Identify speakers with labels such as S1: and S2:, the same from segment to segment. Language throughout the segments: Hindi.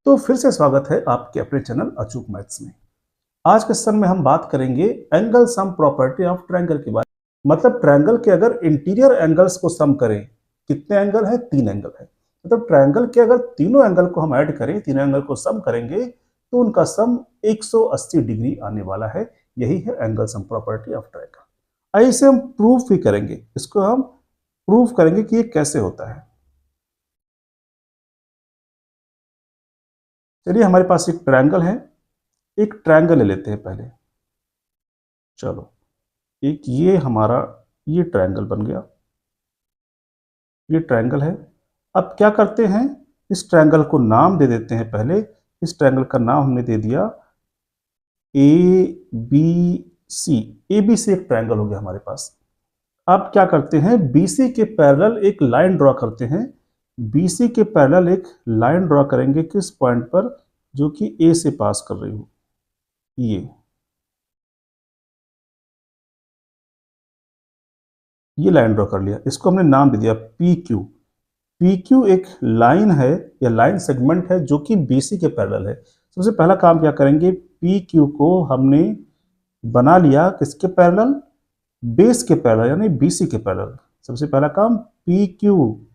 S1: तो फिर से स्वागत है आपके अपने चैनल अचूक मैथ्स में। आज के सेशन में हम बात करेंगे angle sum property of triangle के बारे में। मतलब ट्रायंगल के अगर इंटीरियर एंगल्स को सम करें, कितने एंगल है? 3 एंगल है। मतलब ट्रायंगल के अगर तीनों एंगल को हम ऐड करें, तीनों एंगल को सम करेंगे तो उनका सम 180 डिग्री आने वाला है। यही है angle sum property of triangle. ऐसे हम प्रूफ भी करेंगे, इसको हम प्रूफ करेंगे कि ये कैसे होता है। चलिए, हमारे पास एक ट्रायंगल है, एक ट्रायंगल ले लेते हैं पहले। चलो, एक ये हमारा ये ट्रायंगल बन गया, ये ट्रायंगल है। अब क्या करते हैं, इस ट्रायंगल को नाम दे देते हैं। पहले इस ट्रायंगल का नाम हमने दे दिया A B C. A B C एक ट्रायंगल हो गया हमारे पास। अब क्या करते हैं, बीसी के पैरेलल एक लाइन ड्रॉ करते हैं। बीसी के पैरेलल एक लाइन ड्रॉ करेंगे किस पॉइंट पर? जो कि ए से पास कर रही हो, ये लाइन ड्रॉ कर लिया। इसको हमने नाम दे दिया पी क्यू। पी क्यू एक लाइन है या लाइन सेगमेंट है जो कि बीसी के पैरेलल है। सबसे पहला काम क्या करेंगे, पी क्यू को हमने बना लिया किसके पैरेलल? बेस के पैरेलल, यानी बीसी के पैरेलल। सबसे पहला काम P Q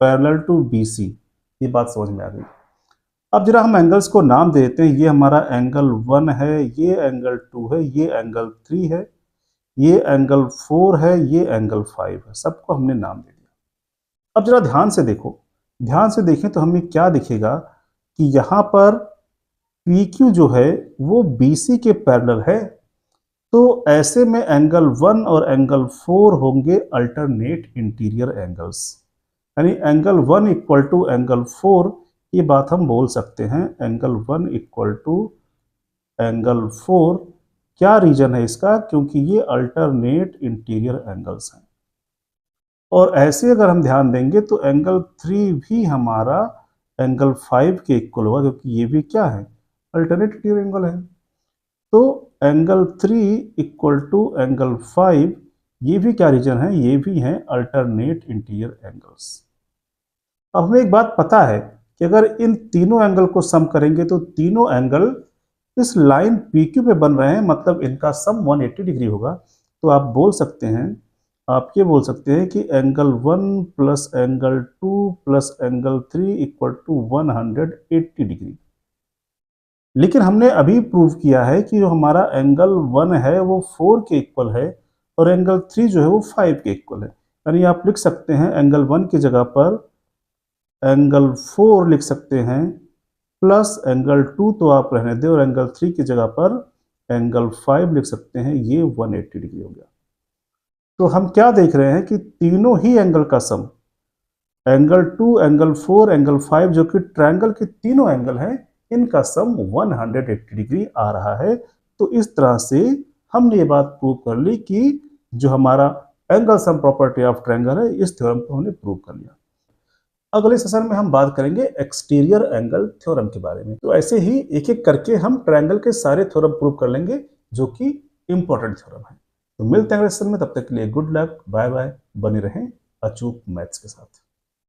S1: parallel to BC. ये बात समझ में आ गई। अब जरा हम एंगल्स को नाम दे देते हैं। ये हमारा एंगल 1 है, ये एंगल 2 है, ये एंगल 3 है, ये एंगल 4 है, ये एंगल 5 है। सबको हमने नाम दे दिया। अब जरा ध्यान से देखो, ध्यान से देखें तो हमें क्या दिखेगा कि यहाँ पर PQ जो है वो BC के पैरेलल है। तो ऐसे में एंगल 1 और एंगल 4 होंगे अल्टरनेट इंटीरियर एंगल्स, यानी एंगल 1 इक्वल टू एंगल 4। ये बात हम बोल सकते हैं, एंगल 1 इक्वल टू एंगल 4। क्या रीजन है इसका? क्योंकि ये अल्टरनेट इंटीरियर एंगल्स हैं। और ऐसे अगर हम ध्यान देंगे तो एंगल 3 भी हमारा एंगल 5 के इक्वल होगा, क्योंकि ये भी क्या है? अल्टरनेट इंटीरियर एंगल है। तो एंगल 3 इक्वल टू एंगल 5, ये भी क्या रीजन है? ये भी है अल्टरनेट इंटीरियर एंगल्स। अब हमें एक बात पता है कि अगर इन तीनों एंगल को सम करेंगे तो तीनों एंगल इस लाइन PQ पे बन रहे हैं, मतलब इनका सम 180 डिग्री होगा। तो आप बोल सकते हैं, आप ये बोल सकते हैं कि angle 1 plus angle 2 plus angle 3 equal to 180 degree. लेकिन हमने अभी प्रूव किया है कि जो हमारा एंगल 1 है वो 4 के इक्वल है और एंगल 3 जो है वो 5 के इक्वल है। यानी आप लिख सकते हैं एंगल 1 की जगह पर एंगल 4 लिख सकते हैं, प्लस एंगल 2 तो आप रहने दें, और एंगल 3 की जगह पर एंगल 5 लिख सकते हैं। ये 180 डिग्री हो गया। तो हम क्या देख रहे हैं कि तीनों ही एंगल का सम, एंगल 2, एंगल 4, एंगल 5, जो कि ट्रायंगल के तीनों एंगल हैं, इनका सम 180 डिग्री आ रहा है। तो इस तरह से हमने ये बात प्रूव कर ली कि जो हमारा angle sum property of triangle है, इस थ्योरम को हमने प्रूव कर लिया। अगले सेशन में हम बात करेंगे एक्सटीरियर एंगल थ्योरम के बारे में। तो ऐसे ही एक एक करके हम ट्रायंगल के सारे थ्योरम प्रूव कर लेंगे जो कि इंपॉर्टेंट थ्योरम है। तो मिलते हैं अगले सेशन में, तब तक के लिए गुड लक, बाय बाय। बने रहें अचूक मैथ्स के साथ।